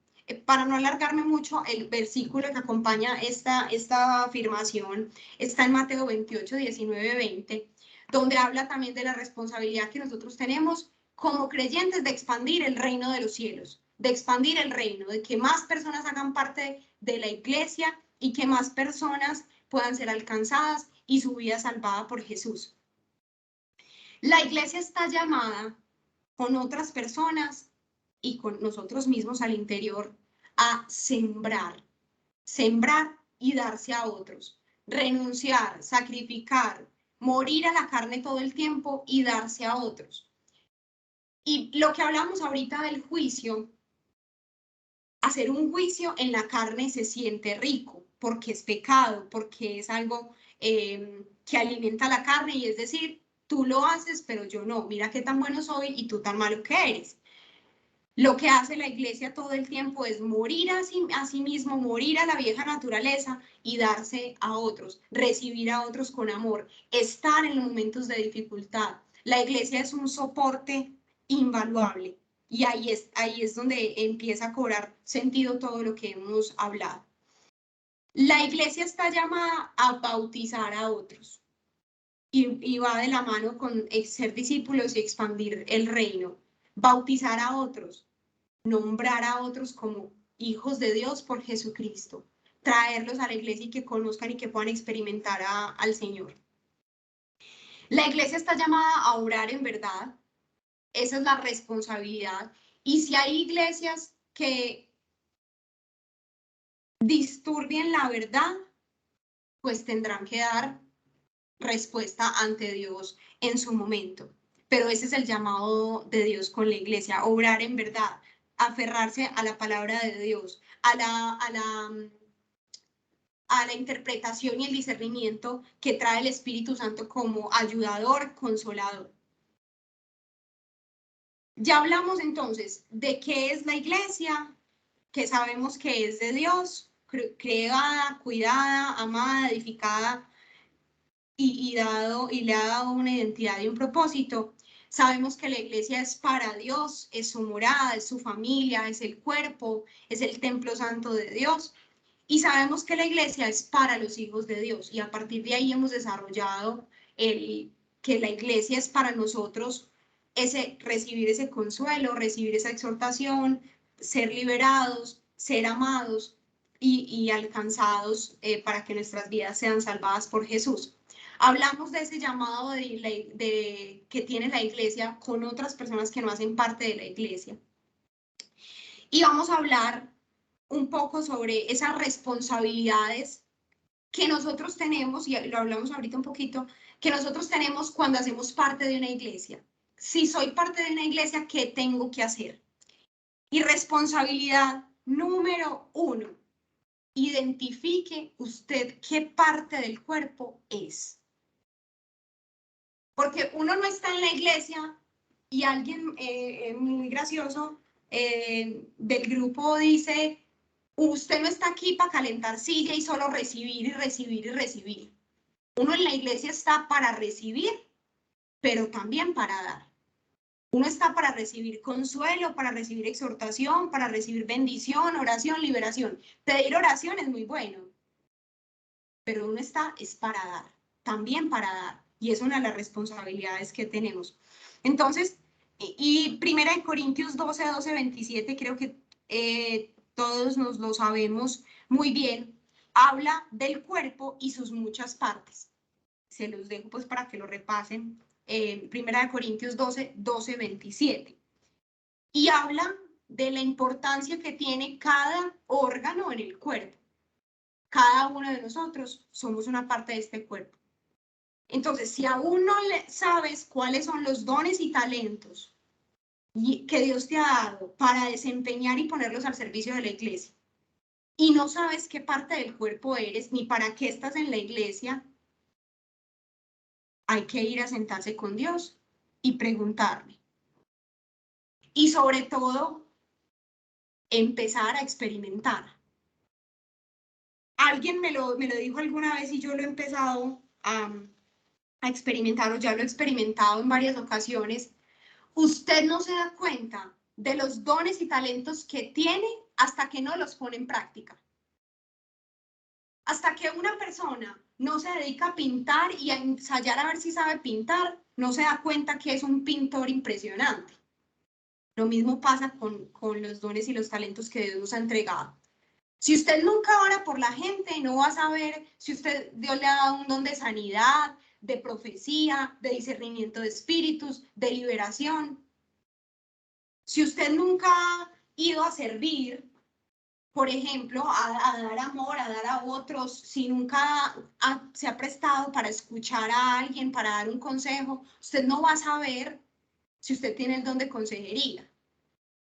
Para no alargarme mucho, el versículo que acompaña esta afirmación está en Mateo 28, 19, 20, donde habla también de la responsabilidad que nosotros tenemos como creyentes de expandir el reino de los cielos. de expandir el reino, de que más personas hagan parte de la iglesia y que más personas puedan ser alcanzadas y su vida salvada por Jesús. La iglesia está llamada con otras personas y con nosotros mismos al interior a sembrar y darse a otros, renunciar, sacrificar, morir a la carne todo el tiempo y darse a otros. Y lo que hablamos ahorita del juicio, hacer un juicio en la carne se siente rico, porque es pecado, porque es algo que alimenta la carne, y es decir, tú lo haces, pero yo no, mira qué tan bueno soy y tú tan malo que eres. Lo que hace la iglesia todo el tiempo es morir a sí mismo, morir a la vieja naturaleza y darse a otros, recibir a otros con amor, estar en los momentos de dificultad. La iglesia es un soporte invaluable y ahí es donde empieza a cobrar sentido todo lo que hemos hablado. La iglesia está llamada a bautizar a otros y va de la mano con ser discípulos y expandir el reino, bautizar a otros, nombrar a otros como hijos de Dios por Jesucristo, traerlos a la iglesia y que conozcan y que puedan experimentar al Señor. La iglesia está llamada a orar en verdad, esa es la responsabilidad, y si hay iglesias que disturbien la verdad, pues tendrán que dar respuesta ante Dios en su momento. Pero ese es el llamado de Dios con la iglesia, obrar en verdad, aferrarse a la palabra de Dios, a la interpretación y el discernimiento que trae el Espíritu Santo como ayudador, consolador. Ya hablamos entonces de qué es la iglesia, que sabemos que es de Dios, creada, cuidada, amada, edificada y le ha dado una identidad y un propósito. Sabemos que la iglesia es para Dios, es su morada, es su familia, es el cuerpo, es el templo santo de Dios. Y sabemos que la iglesia es para los hijos de Dios. Y a partir de ahí hemos desarrollado que la iglesia es para nosotros recibir ese consuelo, recibir esa exhortación, ser liberados, ser amados y alcanzados para que nuestras vidas sean salvadas por Jesús. Hablamos de ese llamado que tiene la iglesia con otras personas que no hacen parte de la iglesia. Y vamos a hablar un poco sobre esas responsabilidades que nosotros tenemos, y lo hablamos ahorita un poquito, que nosotros tenemos cuando hacemos parte de una iglesia. Si soy parte de una iglesia, ¿qué tengo que hacer? Y responsabilidad número 1, identifique usted qué parte del cuerpo es. Porque uno no está en la iglesia y alguien muy gracioso del grupo dice, usted no está aquí para calentar silla y solo recibir y recibir y recibir. Uno en la iglesia está para recibir, pero también para dar. Uno está para recibir consuelo, para recibir exhortación, para recibir bendición, oración, liberación. Pedir oración es muy bueno, pero uno está es para dar, también para dar. Y es una de las responsabilidades que tenemos. Entonces, y 1 Corintios 12, 27, creo que todos nos lo sabemos muy bien, habla del cuerpo y sus muchas partes. Se los dejo pues para que lo repasen. 1 Corintios 12, 27. Y habla de la importancia que tiene cada órgano en el cuerpo. Cada uno de nosotros somos una parte de este cuerpo. Entonces, si aún no sabes cuáles son los dones y talentos que Dios te ha dado para desempeñar y ponerlos al servicio de la iglesia, y no sabes qué parte del cuerpo eres ni para qué estás en la iglesia, hay que ir a sentarse con Dios y preguntarle. Y sobre todo, empezar a experimentar. Alguien me lo dijo alguna vez y yo lo he empezado a experimentar, o ya lo he experimentado en varias ocasiones. Usted no se da cuenta de los dones y talentos que tiene hasta que no los pone en práctica. Hasta que una persona no se dedica a pintar y a ensayar a ver si sabe pintar, no se da cuenta que es un pintor impresionante. Lo mismo pasa con los dones y los talentos que Dios nos ha entregado. Si usted nunca ora por la gente, no va a saber si Dios le ha dado un don de sanidad, de profecía, de discernimiento de espíritus, de liberación. Si usted nunca ha ido a servir, por ejemplo, a dar amor, a dar a otros, si nunca se ha prestado para escuchar a alguien, para dar un consejo, usted no va a saber si usted tiene el don de consejería.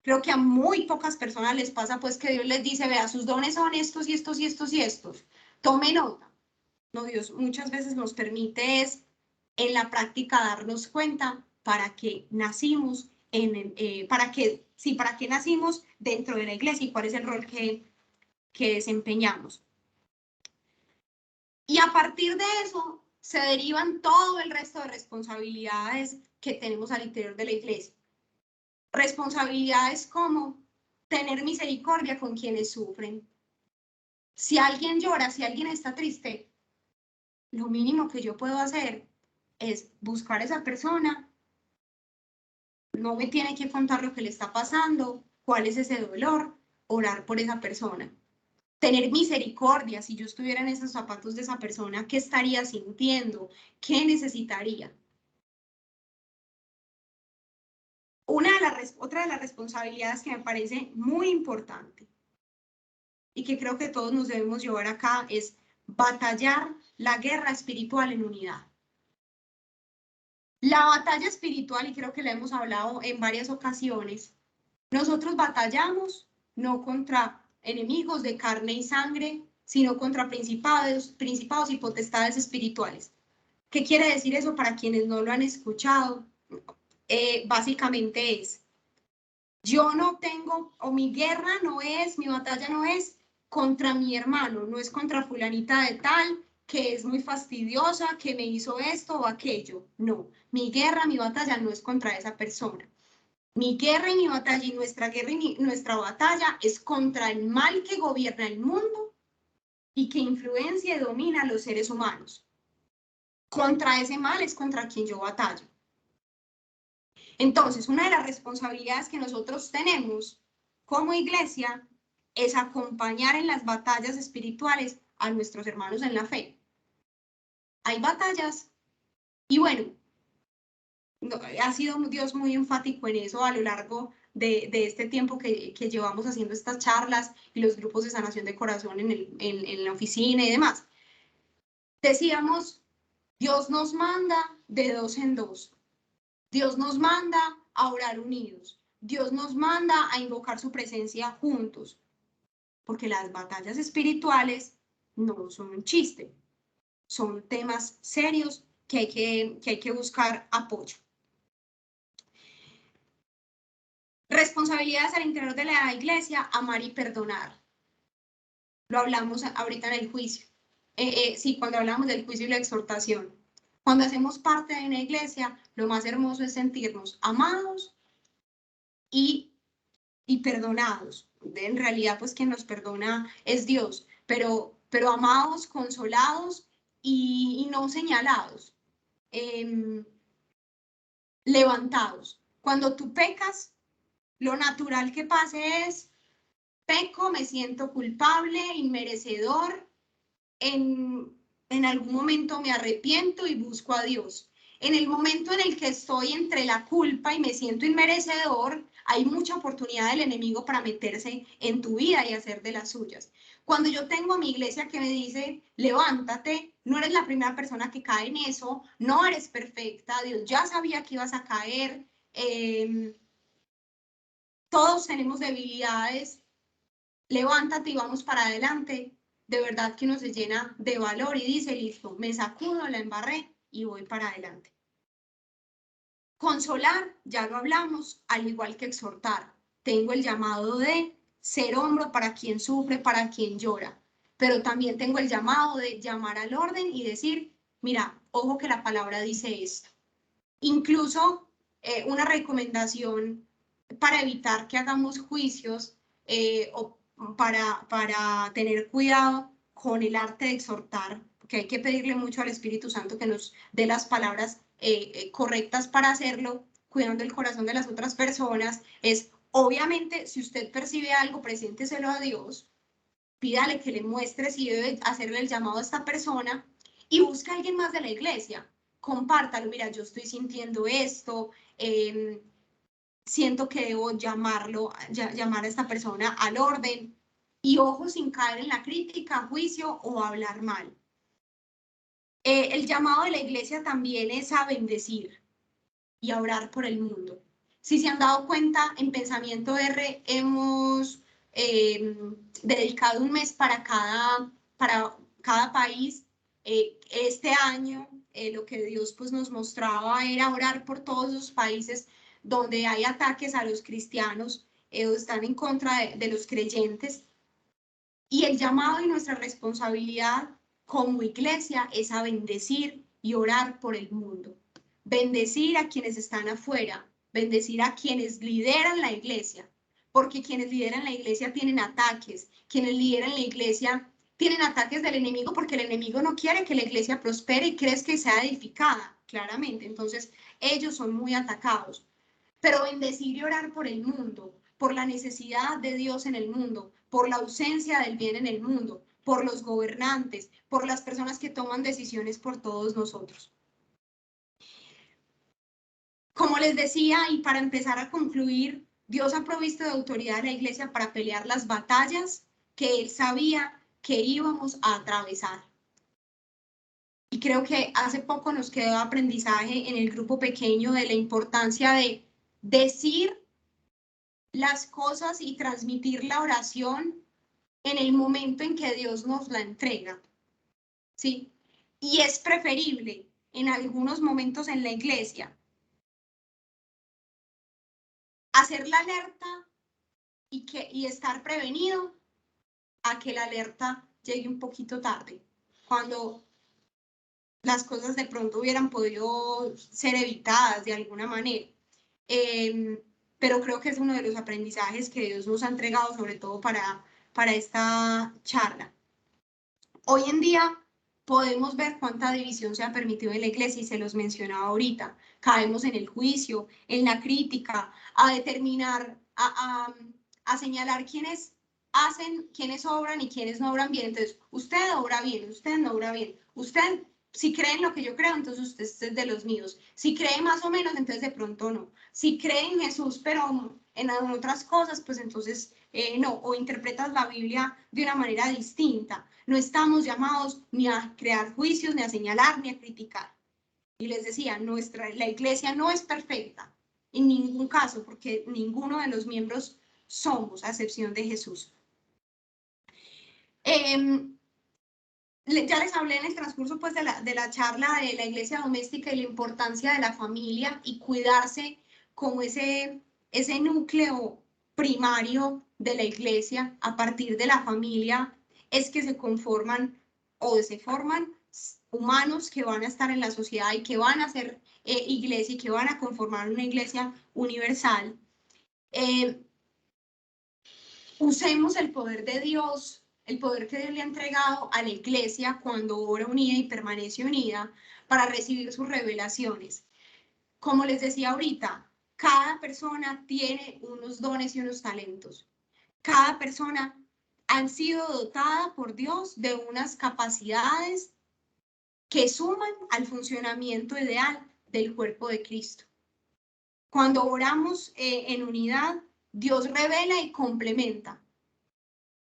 Creo que a muy pocas personas les pasa pues que Dios les dice, vea, sus dones son estos y estos y estos y estos. Tome nota. No, Dios muchas veces nos permite es en la práctica darnos cuenta para qué nacimos, para qué nacimos dentro de la iglesia y cuál es el rol que desempeñamos. Y a partir de eso se derivan todo el resto de responsabilidades que tenemos al interior de la iglesia. Responsabilidades como tener misericordia con quienes sufren. Si alguien llora, si alguien está triste, lo mínimo que yo puedo hacer es buscar a esa persona. No me tiene que contar lo que le está pasando, cuál es ese dolor, orar por esa persona. Tener misericordia, si yo estuviera en esos zapatos de esa persona, ¿qué estaría sintiendo? ¿Qué necesitaría? Otra de las responsabilidades que me parece muy importante y que creo que todos nos debemos llevar acá es batallar la guerra espiritual en unidad. La batalla espiritual, y creo que la hemos hablado en varias ocasiones, nosotros batallamos no contra enemigos de carne y sangre, sino contra principados y potestades espirituales. ¿Qué quiere decir eso para quienes no lo han escuchado? Básicamente es, yo no tengo, o mi guerra no es, mi batalla no es contra mi hermano, no es contra fulanita de tal, que es muy fastidiosa, que me hizo esto o aquello. No, mi guerra, mi batalla no es contra esa persona. Mi guerra y mi batalla y nuestra guerra y nuestra batalla es contra el mal que gobierna el mundo y que influencia y domina a los seres humanos. Contra ese mal es contra quien yo batallo. Entonces, una de las responsabilidades que nosotros tenemos como iglesia es acompañar en las batallas espirituales a nuestros hermanos en la fe. Hay batallas y bueno, ha sido Dios muy enfático en eso a lo largo de este tiempo que llevamos haciendo estas charlas y los grupos de sanación de corazón en la oficina y demás. Decíamos, Dios nos manda de dos en dos. Dios nos manda a orar unidos. Dios nos manda a invocar su presencia juntos. Porque las batallas espirituales no son un chiste. Son temas serios que hay que buscar apoyo. Responsabilidades al interior de la iglesia, amar y perdonar. Lo hablamos ahorita en el juicio. Sí, cuando hablamos del juicio y la exhortación. Cuando hacemos parte de una iglesia, lo más hermoso es sentirnos amados y perdonados. En realidad, pues quien nos perdona es Dios, pero amados, consolados y no señalados, levantados. Cuando tú pecas, lo natural que pase es, peco, me siento culpable, inmerecedor, en algún momento me arrepiento y busco a Dios. En el momento en el que estoy entre la culpa y me siento inmerecedor, hay mucha oportunidad del enemigo para meterse en tu vida y hacer de las suyas. Cuando yo tengo a mi iglesia que me dice, levántate, no eres la primera persona que cae en eso, no eres perfecta, Dios ya sabía que ibas a caer, todos tenemos debilidades, levántate y vamos para adelante. De verdad que uno se llena de valor y dice, listo, me sacudo, la embarré y voy para adelante. Consolar, ya lo hablamos, al igual que exhortar. Tengo el llamado de ser hombro para quien sufre, para quien llora, pero también tengo el llamado de llamar al orden y decir, mira, ojo que la palabra dice esto. Incluso una recomendación para evitar que hagamos juicios o para tener cuidado con el arte de exhortar, porque hay que pedirle mucho al Espíritu Santo que nos dé las palabras correctas para hacerlo. cuidando el corazón de las otras personas, es obviamente si usted percibe algo, presénteselo a Dios, pídale que le muestre si debe hacerle el llamado a esta persona y busca a alguien más de la iglesia, compártalo, mira, yo estoy sintiendo esto, siento que debo llamar a esta persona al orden, y ojo, sin caer en la crítica, juicio o hablar mal. El llamado de la iglesia también es a bendecir y a orar por el mundo. Si se han dado cuenta, en Pensamiento R hemos dedicado un mes para cada país. Este año lo que Dios pues, nos mostraba era orar por todos los países donde hay ataques a los cristianos, están en contra de los creyentes. Y el llamado y nuestra responsabilidad como iglesia es a bendecir y orar por el mundo. Bendecir a quienes están afuera, bendecir a quienes lideran la iglesia, porque quienes lideran la iglesia tienen ataques, quienes lideran la iglesia tienen ataques del enemigo porque el enemigo no quiere que la iglesia prospere y cree que sea edificada, claramente. Entonces, ellos son muy atacados. Pero bendecir y orar por el mundo, por la necesidad de Dios en el mundo, por la ausencia del bien en el mundo, por los gobernantes, por las personas que toman decisiones por todos nosotros. Como les decía, y para empezar a concluir, Dios ha provisto de autoridad a la iglesia para pelear las batallas que Él sabía que íbamos a atravesar. Y creo que hace poco nos quedó aprendizaje en el grupo pequeño de la importancia de decir las cosas y transmitir la oración en el momento en que Dios nos la entrega, ¿sí? Y es preferible en algunos momentos en la iglesia hacer la alerta y estar prevenido a que la alerta llegue un poquito tarde, cuando las cosas de pronto hubieran podido ser evitadas de alguna manera. Pero creo que es uno de los aprendizajes que Dios nos ha entregado, sobre todo para esta charla. Hoy en día podemos ver cuánta división se ha permitido en la iglesia y se los mencionaba ahorita. Caemos en el juicio, en la crítica, a determinar, a señalar quiénes hacen, quiénes obran y quiénes no obran bien. Entonces, usted obra bien, usted no obra bien. Usted, si cree en lo que yo creo, entonces usted es de los míos. Si cree más o menos, entonces de pronto no. Si cree en Jesús, pero en otras cosas, pues entonces no. O interpretas la Biblia de una manera distinta. No estamos llamados ni a crear juicios, ni a señalar, ni a criticar. Y les decía, la iglesia no es perfecta en ningún caso, porque ninguno de los miembros somos, a excepción de Jesús. Ya les hablé en el transcurso pues, de la charla de la iglesia doméstica y la importancia de la familia y cuidarse como ese núcleo primario de la iglesia. A partir de la familia es que se conforman o se forman humanos que van a estar en la sociedad y que van a ser iglesia y que van a conformar una iglesia universal. Usemos el poder de Dios, el poder que Dios le ha entregado a la iglesia cuando ora unida y permanece unida para recibir sus revelaciones. Como les decía ahorita, cada persona tiene unos dones y unos talentos. Cada persona ha sido dotada por Dios de unas capacidades que suman al funcionamiento ideal del cuerpo de Cristo. Cuando oramos en unidad, Dios revela y complementa.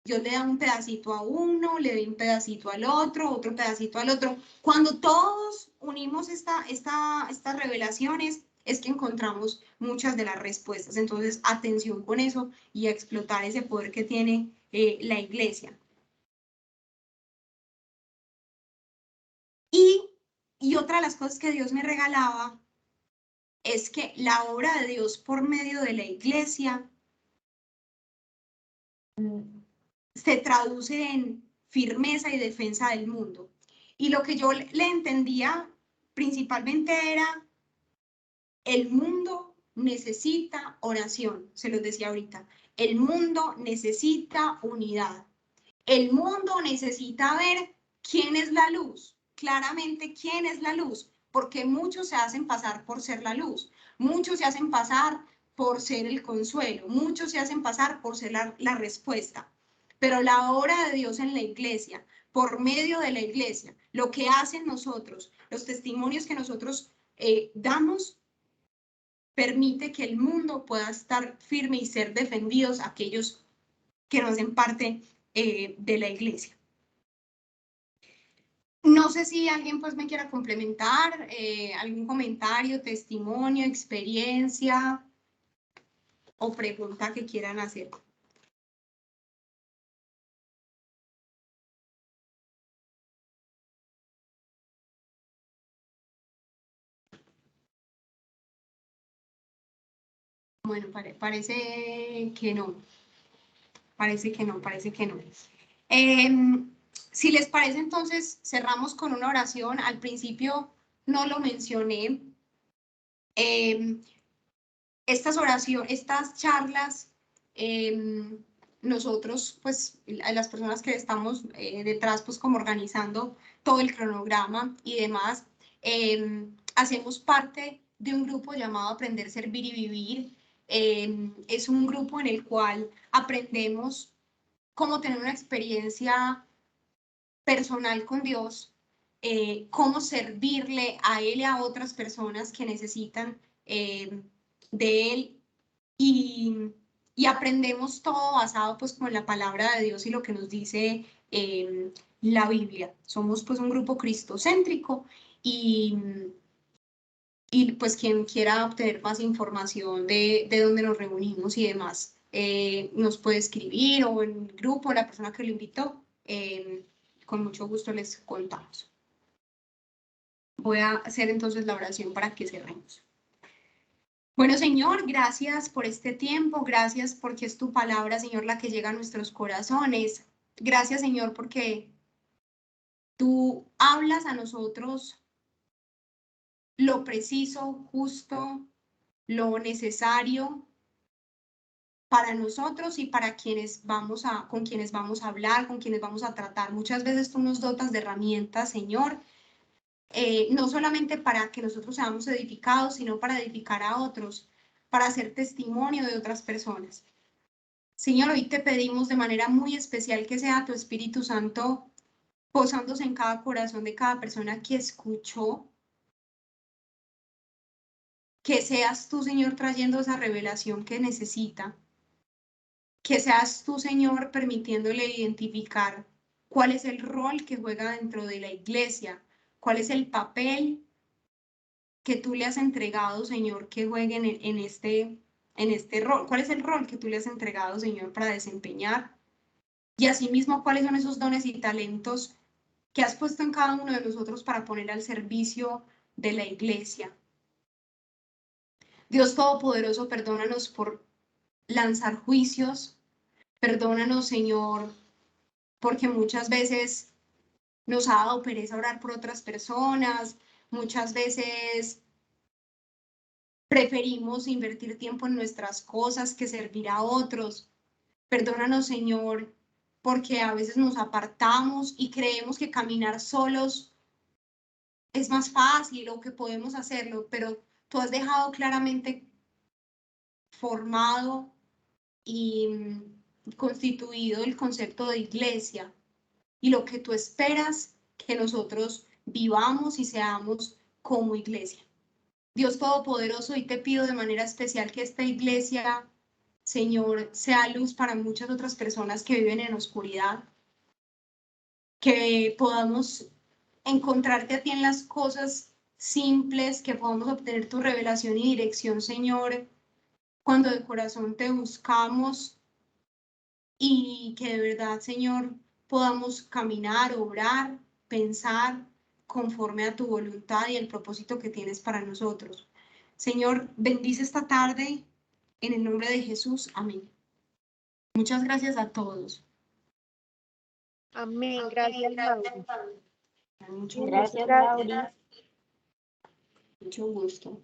Dios le da un pedacito a uno, le da un pedacito al otro pedacito al otro. Cuando todos unimos estas revelaciones, es que encontramos muchas de las respuestas. Entonces, atención con eso y a explotar ese poder que tiene la iglesia. Y otra de las cosas que Dios me regalaba es que la obra de Dios por medio de la iglesia se traduce en firmeza y defensa del mundo. Y lo que yo le entendía principalmente era, el mundo necesita oración, se los decía ahorita, el mundo necesita unidad, el mundo necesita ver quién es la luz, claramente quién es la luz, porque muchos se hacen pasar por ser la luz, Muchos se hacen pasar por ser el consuelo, muchos se hacen pasar por ser la respuesta. Pero la obra de Dios en la iglesia, por medio de la iglesia, lo que hacen nosotros, los testimonios que nosotros damos, permite que el mundo pueda estar firme y ser defendidos aquellos que no hacen parte de la iglesia. No sé si alguien pues me quiera complementar, algún comentario, testimonio, experiencia o pregunta que quieran hacer. Bueno, parece que no. Parece que no. Si les parece, entonces cerramos con una oración. Al principio no lo mencioné. Estas charlas, nosotros, pues, las personas que estamos detrás, pues, como organizando todo el cronograma y demás, hacemos parte de un grupo llamado Aprender, Servir y Vivir. Es un grupo en el cual aprendemos cómo tener una experiencia personal con Dios, cómo servirle a Él y a otras personas que necesitan de Él y aprendemos todo basado pues con la palabra de Dios y lo que nos dice la Biblia. Somos pues un grupo cristocéntrico y pues quien quiera obtener más información de dónde nos reunimos y demás, nos puede escribir o en el grupo, la persona que lo invitó, con mucho gusto les contamos. Voy a hacer entonces la oración para que cerremos. Bueno, Señor, gracias por este tiempo, gracias porque es tu palabra, Señor, la que llega a nuestros corazones. Gracias, Señor, porque tú hablas a nosotros lo preciso, justo, lo necesario para nosotros y para con quienes vamos a hablar, con quienes vamos a tratar. Muchas veces tú nos dotas de herramientas, Señor, no solamente para que nosotros seamos edificados, sino para edificar a otros, para hacer testimonio de otras personas. Señor, hoy te pedimos de manera muy especial que sea tu Espíritu Santo posándose en cada corazón de cada persona que escuchó, que seas tú, Señor, trayendo esa revelación que necesita, que seas tú, Señor, permitiéndole identificar cuál es el rol que juega dentro de la iglesia, cuál es el papel que tú le has entregado, Señor, que juegue en este rol, cuál es el rol que tú le has entregado, Señor, para desempeñar. Y asimismo, cuáles son esos dones y talentos que has puesto en cada uno de nosotros para poner al servicio de la iglesia. Dios Todopoderoso, perdónanos por lanzar juicios, perdónanos, Señor, porque muchas veces nos ha dado pereza orar por otras personas, muchas veces preferimos invertir tiempo en nuestras cosas que servir a otros. Perdónanos, Señor, porque a veces nos apartamos y creemos que caminar solos es más fácil o que podemos hacerlo, pero tú has dejado claramente formado y constituido el concepto de iglesia y lo que tú esperas que nosotros vivamos y seamos como iglesia. Dios Todopoderoso, y te pido de manera especial que esta iglesia, Señor, sea luz para muchas otras personas que viven en oscuridad, que podamos encontrarte a ti en las cosas simples, que podamos obtener tu revelación y dirección, Señor, cuando de corazón te buscamos y que de verdad, Señor, podamos caminar, obrar, pensar conforme a tu voluntad y el propósito que tienes para nosotros. Señor, bendice esta tarde en el nombre de Jesús. Amén. Muchas gracias a todos. Amén. Gracias, Laura. Mucho Gracias, gusto. Laura. Mucho gusto.